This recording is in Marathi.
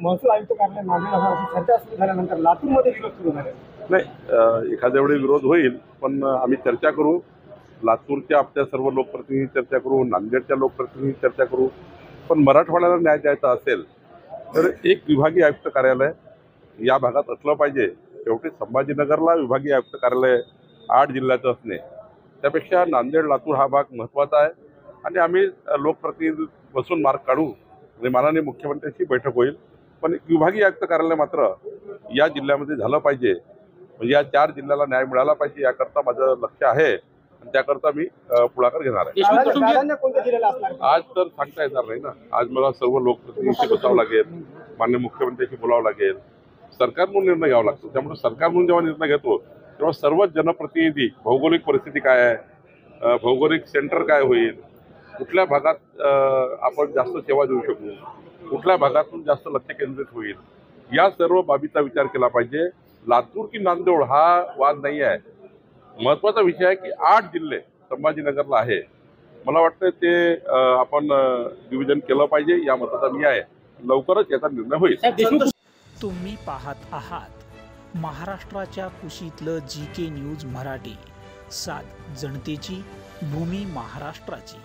महसूल आयुक्त कार्यालय नांदेड अशी चर्चा सुरू झाल्यानंतर लातूरमध्ये विरोध सुरू झाले. नाही, एखाद्या वेळी विरोध होईल, पण आम्ही चर्चा करू. लातूरच्या आपल्या सर्व लोकप्रतिनिधी चर्चा करू, नांदेडच्या लोकप्रतिनिधी चर्चा करू. पण मराठवाड्याला न्याय द्यायचा असेल तर एक विभागीय आयुक्त कार्यालय या भागात असलं पाहिजे. शेवटी संभाजीनगरला विभागीय आयुक्त कार्यालय 8 जिल्ह्याचं असणे त्यापेक्षा नांदेड लातूर हा भाग महत्त्वाचा आहे. आणि आम्ही लोकप्रतिनिधी बसून मार्ग काढू आणि माननीय मुख्यमंत्र्यांची बैठक होईल. पण एक विभागीय आयुक्त कार्यालय मात्र या जिल्ह्यामध्ये झालं पाहिजे. म्हणजे या 4 जिल्ह्याला न्याय मिळाला पाहिजे याकरता माझं लक्ष आहे आणि त्याकरता मी पुढाकार घेणार आहे. आज तर सांगता येणार नाही ना. आज मला सर्व लोकप्रतिनिधींशी बसावं लागेल, माननीय मुख्यमंत्र्यांशी बोलावं लागेल, सरकार म्हणून निर्णय घ्यावा लागतो. त्यामुळे सरकार म्हणून जेव्हा निर्णय घेतो तेव्हा सर्वच जनप्रतिनिधी भौगोलिक परिस्थिती काय आहे, भौगोलिक सेंटर काय होईल, कुठल्या भागात आपण जास्त सेवा देऊ शकू, कुठल्या भागातून जास्त लक्ष केंद्रित होईल, या सर्व बाबीचा विचार केला पाहिजे. लातूर की नांदेड हा वाद नाही आहे. महत्त्वाचा विषय आहे की 8 जिल्हे संभाजीनगरला आहे. मला वाटतं ते आपण डिव्हिजन केलं पाहिजे या मताचा मी आहे. लवकरच याचा निर्णय होईल. तुम्ही पाहत आहात महाराष्ट्राच्या कुशीतलं GK न्यूज मराठी. सात जनतेची, भूमी महाराष्ट्राची.